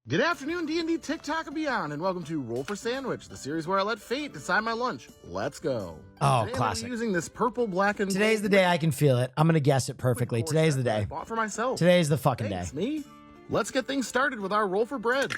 Good afternoon, D&D, TikTok, and beyond, and welcome to Roll for Sandwich, the series where I let fate decide my lunch. Let's go. Oh, Today classic. I'm using this purple, black, and Today's the day I can feel it. I'm going to guess it perfectly. Today's the that I day. bought for myself. Today's the fucking Thanks, day. me. Let's get things started with our roll for bread.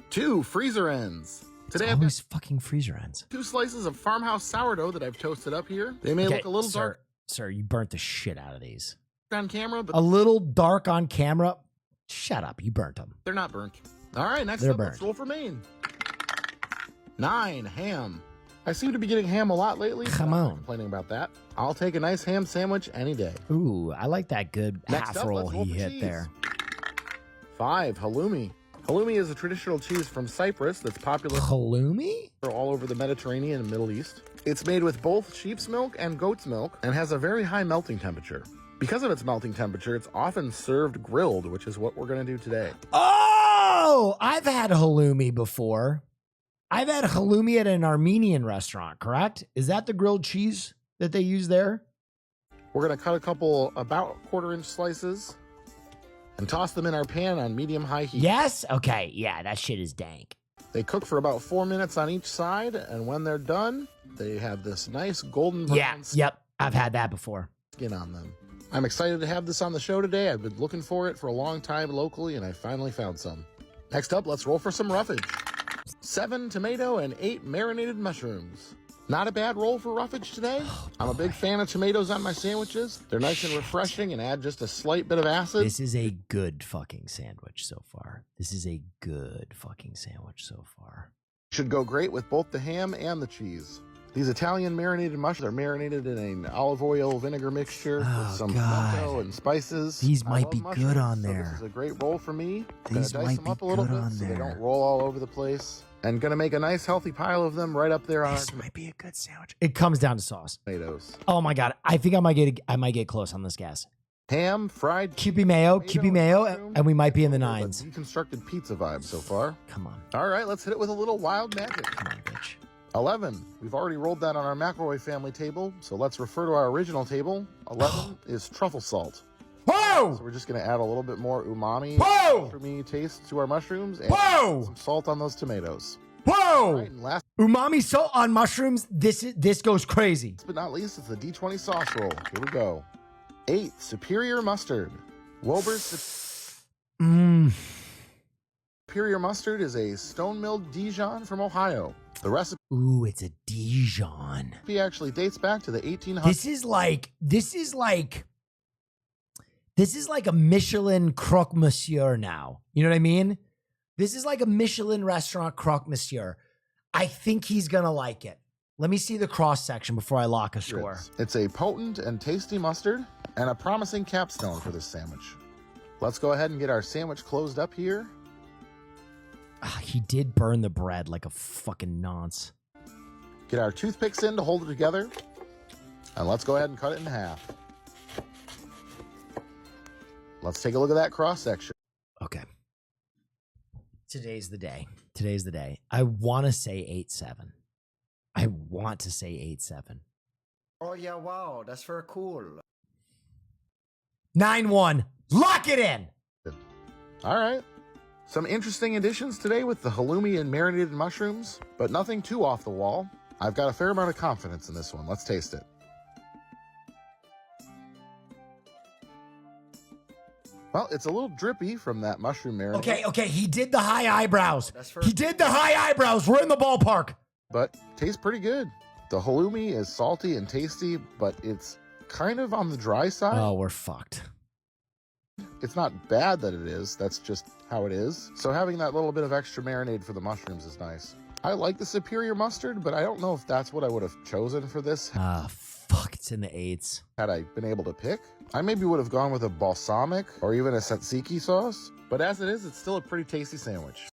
2 freezer ends. Today It's I've got always fucking freezer ends. 2 slices of farmhouse sourdough that I've toasted up here. They may look a little dark Sir, you burnt the shit out of these. on camera, but A little dark on camera? Shut up. You burnt them. they're not burnt. All right, next They're up, let's burnt. roll for main. 9, ham. I seem to be getting ham a lot lately. Come I'm not on. complaining about that. I'll take a nice ham sandwich any day. Ooh, I like that good Next half up, roll let's roll he for hit cheese. there. 5, halloumi. Halloumi is a traditional cheese from Cyprus that's popular Halloumi? all over the Mediterranean and Middle East. It's made with both sheep's milk and goat's milk and has a very high melting temperature. Because of its melting temperature, it's often served grilled, which is what we're going to do today. Oh, I've had halloumi before. I've had halloumi at an Armenian restaurant, correct? Is that the grilled cheese that they use there? We're going to cut a couple about quarter-inch slices and toss them in our pan on medium-high heat. Yes? Okay, yeah, that shit is dank. They cook for about 4 minutes on each side, and when they're done, they have this nice golden brown Yeah, yep, I've had that before. skin on them. I'm excited to have this on the show today. I've been looking for it for a long time locally, and I finally found some. Next up, let's roll for some roughage. 7 tomato and 8 marinated mushrooms. Not a bad roll for roughage today. I'm a big fan of tomatoes on my sandwiches. They're nice and refreshing and add just a slight bit of acid. This is a good fucking sandwich so far. This is a good fucking sandwich so far. Should go great with both the ham and the cheese. These Italian marinated mushrooms are marinated in an olive oil vinegar mixture with some pimento and spices. These I might love be mushrooms, good on so there. This is a great roll for me. These Gonna dice might them be up a little good bit on so they there. don't roll all over the place. And gonna make a nice healthy pile of them right up there on This our might be a good sandwich. It comes down to sauce. tomatoes. Oh my god, I think I might get close on this guess. Ham, fried Kewpie mayo, tomato, Kewpie mayo, mushroom, and we might be in the a nines. deconstructed pizza vibe so far. Come on, All right, let's hit it with a little wild magic. come on, bitch. 11. We've already rolled that on our McElroy family table, so let's refer to our original table. 11 is truffle salt. So Whoa! we're just going to add a little bit more umami, Whoa! mushroomy taste to our mushrooms and Whoa! some salt on those tomatoes. All Whoa! right, and last Umami salt on mushrooms. This goes crazy. but not least, it's the D20 sauce roll. Here we go. 8. Superior mustard. Wilbur's Superior mustard is a stone-milled Dijon from Ohio. The recipe Ooh, it's a Dijon. actually dates back to the 1800s. This is like a Michelin croque monsieur now. You know what I mean? This is like a Michelin restaurant croque monsieur. I think he's gonna like it. Let me see the cross section before I lock a score. It's a potent and tasty mustard and a promising capstone for this sandwich. Let's go ahead and get our sandwich closed up here. He did burn the bread like a fucking nonce. Get our toothpicks in to hold it together. And let's go ahead and cut it in half. Let's take a look at that cross section. Okay. Today's the day. Today's the day. I want to say 8-7. I want to say 8-7. Oh yeah, wow, that's very cool. 9-1. Lock it in. All right. Some interesting additions today with the halloumi and marinated mushrooms, but nothing too off the wall. I've got a fair amount of confidence in this one. Let's taste it. Well, it's a little drippy from that mushroom marinade. Okay. He did the high eyebrows. That's very He did the high eyebrows. We're in the ballpark. But tastes pretty good. The halloumi is salty and tasty, but it's kind of on the dry side. Oh, we're fucked. It's not bad that it is. That's just how it is. So having that little bit of extra marinade for the mushrooms is nice. I like the superior mustard, but I don't know if that's what I would have chosen for this Fuck. It's in the 8s. had I been able to pick. I maybe would have gone with a balsamic or even a tzatziki sauce. But as it is, it's still a pretty tasty sandwich.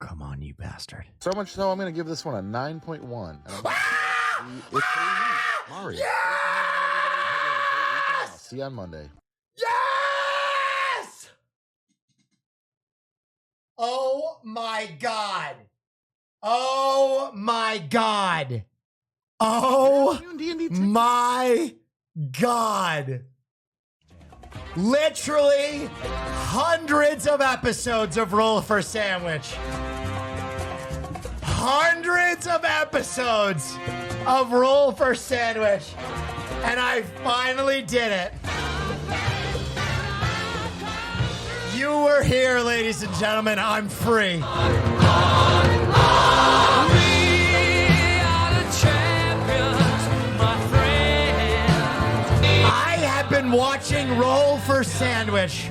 Come on, you bastard. So much so, I'm going to give this one a 9.1. And it's pretty neat. Mario. I'll see you on Monday. Yes! Oh my God. Oh my God. Oh D&D my God. Literally hundreds of episodes of Roll for Sandwich. Hundreds of episodes of Roll for Sandwich. And I finally did it. You were here, ladies and gentlemen. I'm free. I have been watching Roll for Sandwich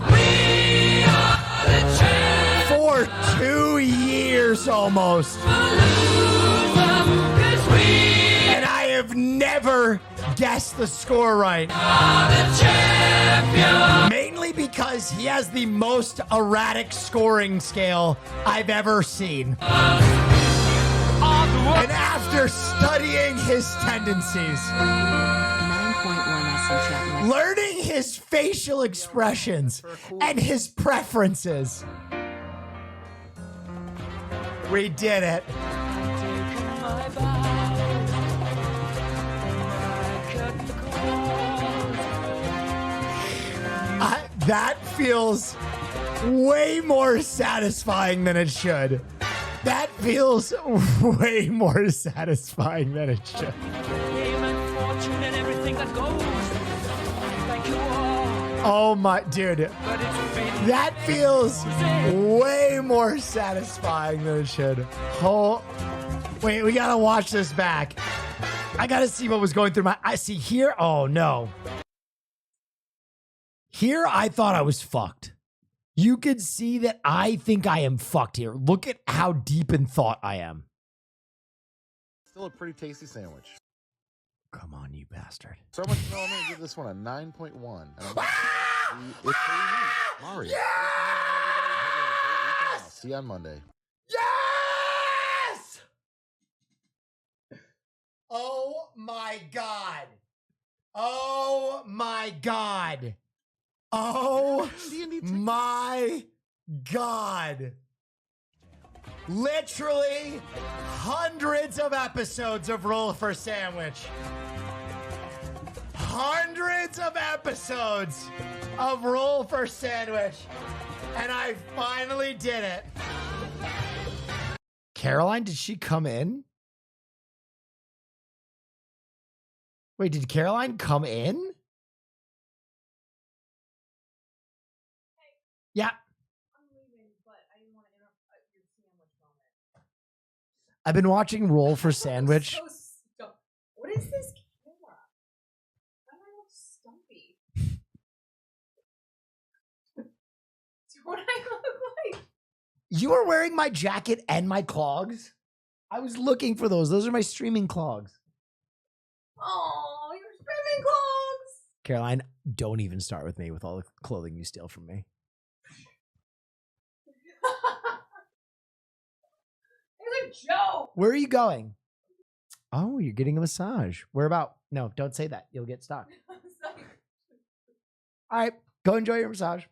for 2 years almost. And I have never guessed the score right. Mainly because he has the most erratic scoring scale I've ever seen. And after studying his tendencies, 9.1 learning his facial expressions and his preferences, we did it. That feels way more satisfying than it should. That feels way more satisfying than it should. Oh my, dude. That feels way more satisfying than it should. Oh, wait, we gotta watch this back. I gotta see what was going through my, I see here. Oh no. Here, I thought I was fucked. You could see that I think I am fucked here. Look at how deep in thought I am. Still a pretty tasty sandwich. Come on, you bastard. So much so I'm going to give this one a 9.1. It's pretty neat. Mari. Yes! See you on Monday. Yes! Oh my God. Oh my God. Oh my God. Literally hundreds of episodes of Roll for Sandwich. Hundreds of episodes of Roll for Sandwich. And I finally did it. Caroline, did she come in? Wait, did Caroline come in? Yeah. I'm leaving, but I didn't want to interrupt your sandwich moment. I've been watching Roll for Sandwich. So stumped. What is this camera? Why do I look stumpy? What do I look like? You are wearing my jacket and my clogs? I was looking for those. Those are my streaming clogs. Oh, your streaming clogs. Caroline, don't even start with me with all the clothing you steal from me. It's a joke. Where are you going? Oh, you're getting a massage. Where about? No, don't say that. You'll get stuck. All right, go enjoy your massage.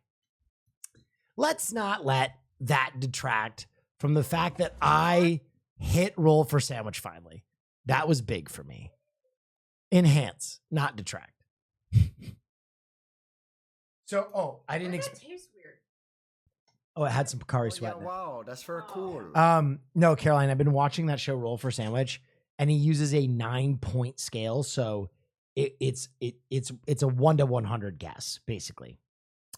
Let's not let that detract from the fact that I hit Roll for Sandwich finally. That was big for me. Enhance, not detract. So, I didn't expect. Tastes weird. Oh, it had some Picari Oh, sweat yeah, in it. wow, that's very cool. No, Caroline, I've been watching that show Roll for Sandwich, and he uses a 9-point scale, so it's a 1 to 100 guess basically.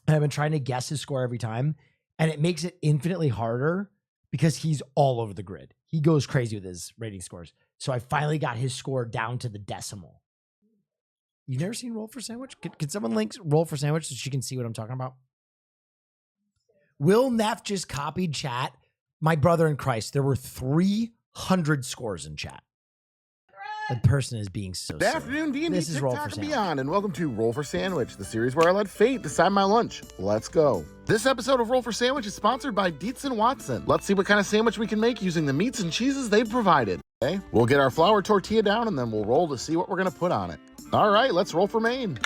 And I've been trying to guess his score every time, and it makes it infinitely harder because he's all over the grid. He goes crazy with his rating scores. So I finally got his score down to the decimal. You've never seen Roll for Sandwich? Can someone link Roll for Sandwich so she can see what I'm talking about? Will Neff just copied chat. My brother in Christ, there were 300 scores in chat. The person is being so Good afternoon, D&D, This is Roll TikTok, for and Sandwich. beyond, and welcome to Roll for Sandwich, the series where I let fate decide my lunch. Let's go. This episode of Roll for Sandwich is sponsored by Dietz & Watson. Let's see what kind of sandwich we can make using the meats and cheeses they've provided. Okay, we'll get our flour tortilla down, and then we'll roll to see what we're going to put on it. All right, let's roll for main.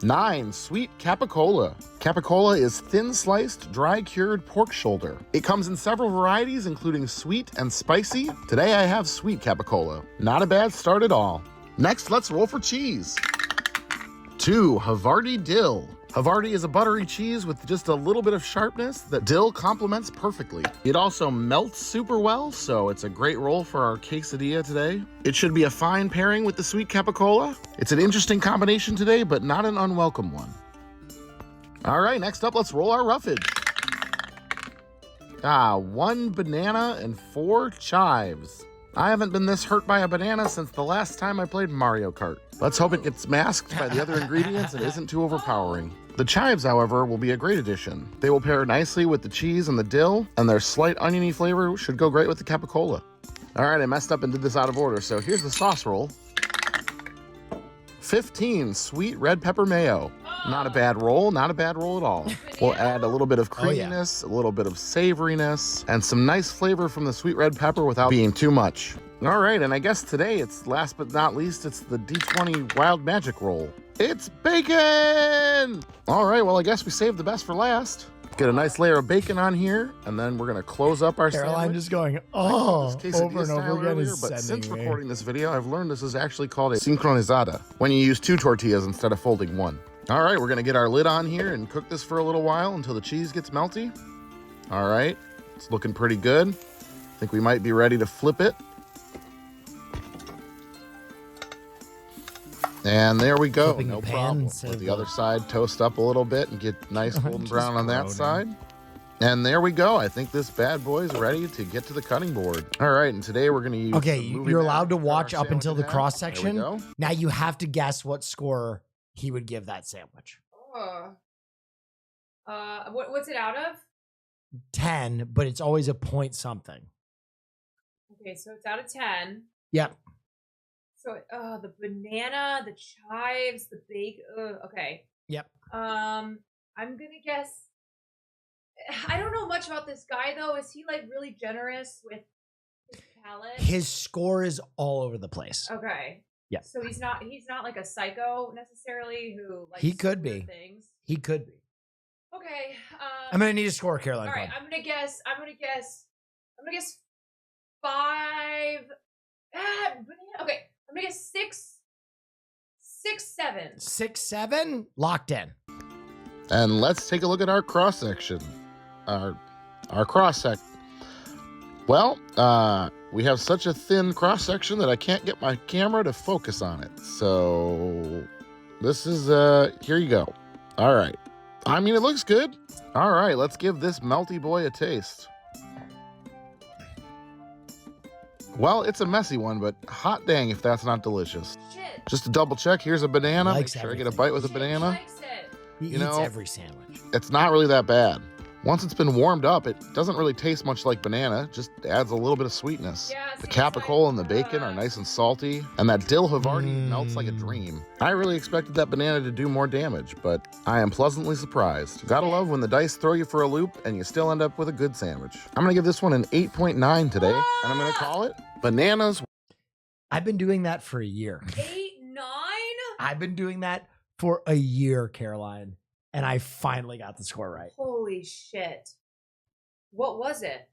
9. Sweet capicola. Capicola is thin-sliced, dry-cured pork shoulder. It comes in several varieties, including sweet and spicy. Today I have sweet capicola. Not a bad start at all. Next, let's roll for cheese. 2, Havarti dill. Havarti is a buttery cheese with just a little bit of sharpness that dill complements perfectly. It also melts super well, so it's a great roll for our quesadilla today. It should be a fine pairing with the sweet capicola. It's an interesting combination today, but not an unwelcome one. All right, next up, let's roll our roughage. 1 banana and 4 chives. I haven't been this hurt by a banana since the last time I played Mario Kart. Let's hope it gets masked by the other ingredients and isn't too overpowering. The chives, however, will be a great addition. They will pair nicely with the cheese and the dill, and their slight oniony flavor should go great with the capicola. All right, I messed up and did this out of order, so here's the sauce roll. 15 sweet red pepper mayo. Not a bad roll, not a bad roll at all. We'll add a little bit of creaminess, a little bit of savoriness, and some nice flavor from the sweet red pepper without being too much. All right, and I guess today it's last but not least, it's the D20 Wild Magic Roll. It's bacon! All right, well, I guess we saved the best for last. Get a nice layer of bacon on here, and then we're gonna close up our Caroline sandwich. just going, Over and over again is but since sending me. recording this video, I've learned this is actually called a sincronizada, when you use 2 tortillas instead of folding 1. All right, we're gonna get our lid on here and cook this for a little while until the cheese gets melty. All right, it's looking pretty good. I think we might be ready to flip it. And there we go, Flipping no the pan problem. instead Let of the the- other side toast up a little bit and get nice golden Just brown on that groaning. side. And there we go. I think this bad boy is ready to get to the cutting board. All right, and today we're gonna use Okay, some movie you're magic allowed to cut watch our up until sandwich the in half. cross There we section. go. Now you have to guess what score he would give that sandwich. What's it out of? 10, but it's always a point something. Okay, so it's out of 10. Yep. So the banana, the chives, the bacon. Okay. Yep. I'm gonna guess. I don't know much about this guy though. Is he like really generous with his palate? His score is all over the place. Okay. Yeah. So he's not like a psycho necessarily who like He could weird be. things. He could be. Okay. I'm gonna need a score, Caroline. All right. Kwan. I'm gonna guess 5. Banana. Okay. I'm gonna guess 6, 7. 6, 7, locked in. And let's take a look at our cross section. Our cross sec. Well, we have such a thin cross section that I can't get my camera to focus on it. So this is here you go. All right. I mean, it looks good. All right, let's give this melty boy a taste. Well, it's a messy one, but hot dang if that's not delicious. Shit. Just to double check, here's a banana. Make Likes sure I get a everything. bite with a Shit, banana. He likes it. He You eats know- every sandwich. It's not really that bad. Once it's been warmed up, it doesn't really taste much like banana, just adds a little bit of sweetness. Yeah, The see, it's capicola like, and the bacon are nice and salty, and that dill Havarti melts like a dream. I really expected that banana to do more damage, but I am pleasantly surprised. Gotta love when the dice throw you for a loop and you still end up with a good sandwich. I'm gonna give this one an 8.9 today, and I'm gonna call it Bananas. I've been doing that for a year. 8, 9. I've been doing that for a year, Caroline, and I finally got the score right. Holy shit. What was it?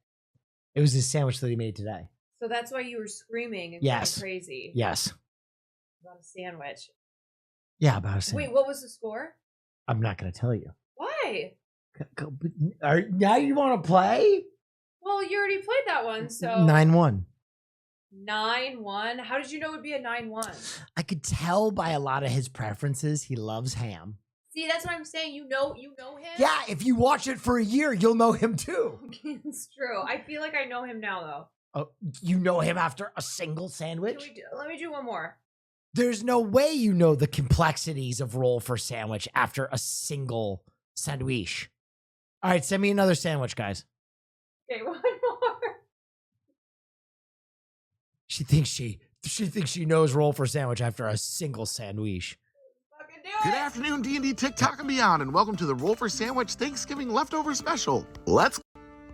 It was his sandwich that he made today. So that's why you were screaming and Yes. going crazy Yes. about a sandwich. Yeah, about a sandwich. Wait, what was the score? I'm not going to tell you. Why? Now you want to play? Well, you already played that one, so 9-1. 9-1. How did you know it would be a 9-1? I could tell by a lot of his preferences. He loves ham. See, that's what I'm saying. You know him. Yeah, if you watch it for a year, you'll know him too. It's true. I feel like I know him now, though. Oh, you know him after a single sandwich? Let me do one more. There's no way you know the complexities of roll for sandwich after a single sandwich. All right, send me another sandwich, guys. Okay, one more. She thinks she knows roll for sandwich after a single sandwich. Fucking do Good it. afternoon, D&D, TikTok, and beyond, and welcome to the Roll for Sandwich Thanksgiving Leftover Special. Let's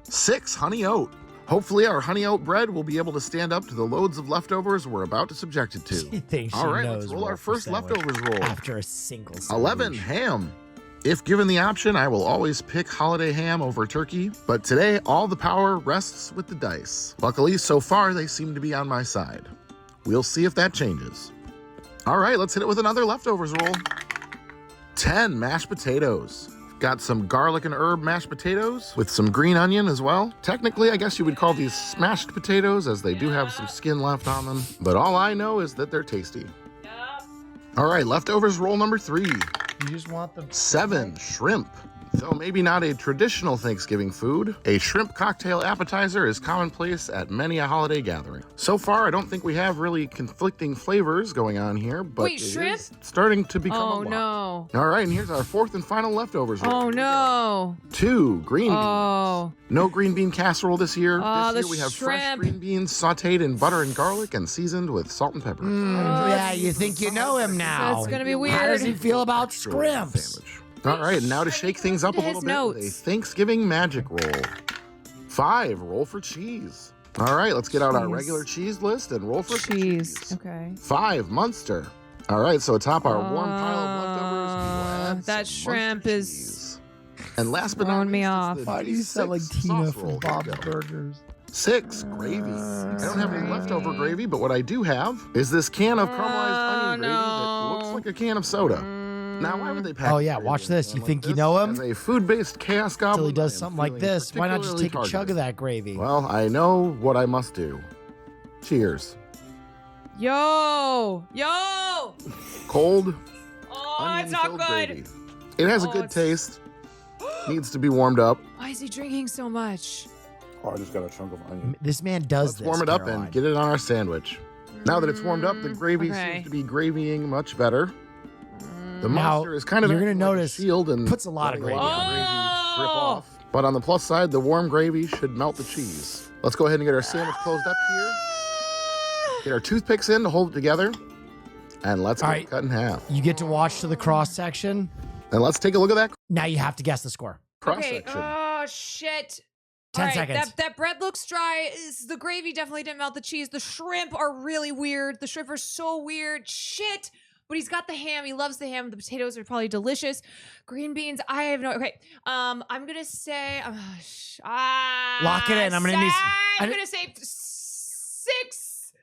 6 honey oat. Hopefully our honey oat bread will be able to stand up to the loads of leftovers we're about to subject it She to. thinks she All right, knows let's roll roll our for first sandwich leftovers roll. after a single sandwich. 11, ham. If given the option, I will always pick holiday ham over turkey, but today all the power rests with the dice. Luckily, so far they seem to be on my side. We'll see if that changes. All right, let's hit it with another leftovers roll. 10, mashed potatoes. Got some garlic and herb mashed potatoes with some green onion as well. Technically, I guess you would call these smashed potatoes as they do have some skin left on them. But all I know is that they're tasty. Yup. All right, leftovers roll number 3. You just want the 7, shrimp. Though maybe not a traditional Thanksgiving food, a shrimp cocktail appetizer is commonplace at many a holiday gathering. So far, I don't think we have really conflicting flavors going on here, but Wait, it shrimp? is starting to become a Oh lot. no. All right, and here's our 4th and final leftovers. roll. Oh Here we go. no. 2, green beans. Oh. No green bean casserole this year. Oh, This the year we have fresh shrimp. green beans sauteed in butter and garlic and seasoned with salt and pepper. yeah, you think you know him now. That's gonna be How does he weird. feel about Sure, scrimps? sandwich. All right, now to shake things up a His little bit with a notes. Thanksgiving magic roll. 5, roll for cheese. All right, let's get out our Cheese. regular cheese list and roll for some Cheese. cheese. Okay. 5, Munster. All right, so atop our warm pile of leftovers, we will add that some shrimp Munster is cheese. And last but not throwing me least, off. it's the Why do you sound like D6 Tina sauce from roll. Here we Bob's go. Burgers? 6, gravy. I don't have any leftover gravy, but what I do have is this can of caramelized onion gravy that looks no. like a can of soda. Now, why would they pack Oh, yeah, watch this. You think you know him? As a food-based chaos goblin, Until he does I am something like feeling this. Why not just particularly take a chug targeted. of that gravy? Well, I know what I must do. Cheers. Yo. Yo. Cold, Oh, it's not onion-filled good. gravy. It has a Oh, good it's- taste. Needs to be warmed up. Why is he drinking so much? Oh, I just got a chunk of onion. This man does Let's this. warm it up Caroline. and get it on our sandwich. Now that it's warmed up, the gravy okay. seems to be gravying much better. The Now, monster is kind of you're gonna acting like a notice shield and puts a lot of letting gravy the on. drip Oh! off. But on the plus side, the warm gravy should melt the cheese. Let's go ahead and get our sandwich closed up here. Get our toothpicks in to hold it together. And let's All get right. it cut in half. You get to watch to the cross section. And let's take a look at that Now you have to guess the score. cross Okay. section. Oh shit. 10 All right, seconds. That bread looks dry. The gravy definitely didn't melt the cheese. The shrimp are really weird. The shrimp are so weird. Shit. But he's got the ham. He loves the ham. The potatoes are probably delicious. Green beans. I have no. Okay. I'm gonna say. Lock it in. I'm gonna need- I'm gonna say 6,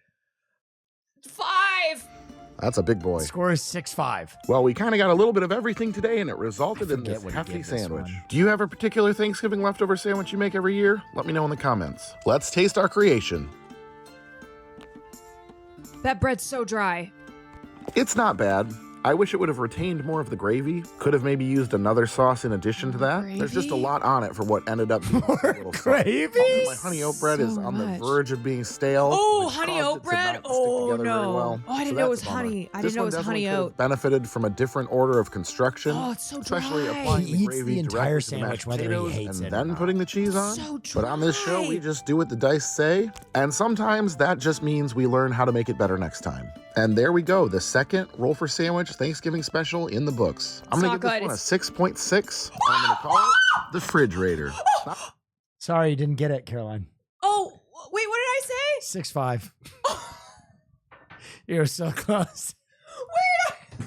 5. That's a big boy. Score is 6-5. Well, we kind of got a little bit of everything today, and it resulted in forget this what he hefty gave this sandwich. one. Do you have a particular Thanksgiving leftover sandwich you make every year? Let me know in the comments. Let's taste our creation. That bread's so dry. It's not bad. I wish it would have retained more of the gravy. Could have maybe used another sauce in addition to that. There's just a Gravy? lot on it for what ended up being a little sauce. Gravy? My honey oat bread is So on the much. verge of being stale. Oh, which honey caused oat it to bread? not stick Oh, together very no. well. Oh, I didn't So know it that's was a bummer. honey. I This didn't know one it was honey definitely could have oat. benefited from a different order of construction. Oh, it's so Especially dry. applying He the eats gravy the entire directly to the sandwich mashed whether he potatoes hates and it or then not. putting the cheese on. So But on this show, dry. we just do what the dice say, and sometimes that just means we learn how to make it better next time. And there we go, the second Roll for Sandwich Thanksgiving special in the books. I'm gonna not give this good. one a 6.6. I'm gonna call it the Refrigerator. Sorry, you didn't get it, Caroline. Oh, wait, what did I say? 6-5. You're so close. Wait.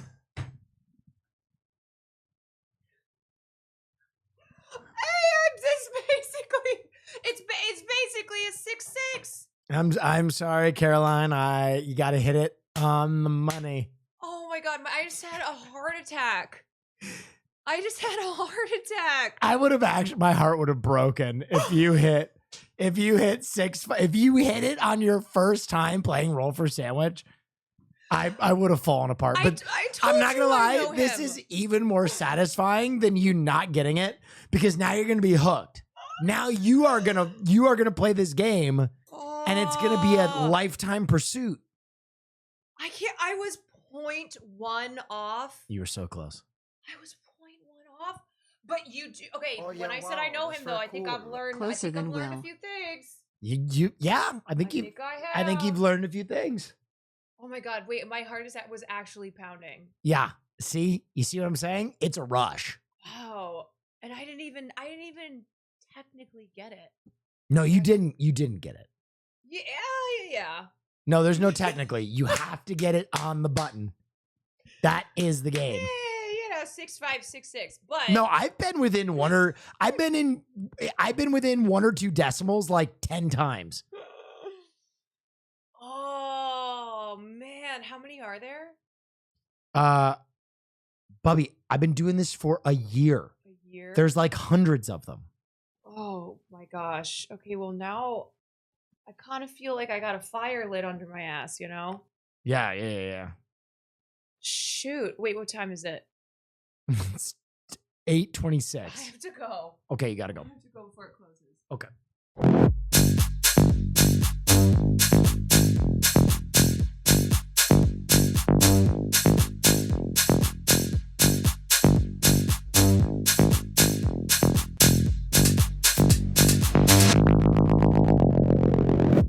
It's basically it's basically a 6-6. I'm sorry, Caroline. You got to hit it on the money. Oh my god, I just had a heart attack. I just had a heart attack. I would have actually, my heart would have broken if you hit 6. If you hit it on your first time playing Roll for Sandwich, I would have fallen apart. But I told I'm not you gonna I lie, know this him. is even more satisfying than you not getting it because now you're gonna be hooked. Now you are gonna play this game and it's gonna be a Oh. lifetime pursuit. I can't. I was 0.1 off. You were so close. I was 0.1 off. But you do. Okay, Oh, when yeah, I said I wow, know that's him, though, I very think cool. I've learned. Closer I think than I've learned Will. a few things. Yeah, I think I I think you've learned a few things. Oh my god! Wait, my heart was actually pounding. Yeah. See? You see what I'm saying? It's a rush. Wow. And I didn't even technically get it. No, you didn't get it. Yeah. No, there's no technically. You have to get it on the button. That is the game. 6-5, 6-6. But No, I've been within one or two decimals like 10 times. Oh man, how many are there? Bubby, I've been doing this for a year. A year? There's like hundreds of them. Oh my gosh. Okay, well now I kind of feel like I got a fire lit under my ass, you know? Yeah. Shoot. Wait, what time is it? It's 8:26. I have to go. Okay, you gotta I go. have to go before it closes. Okay.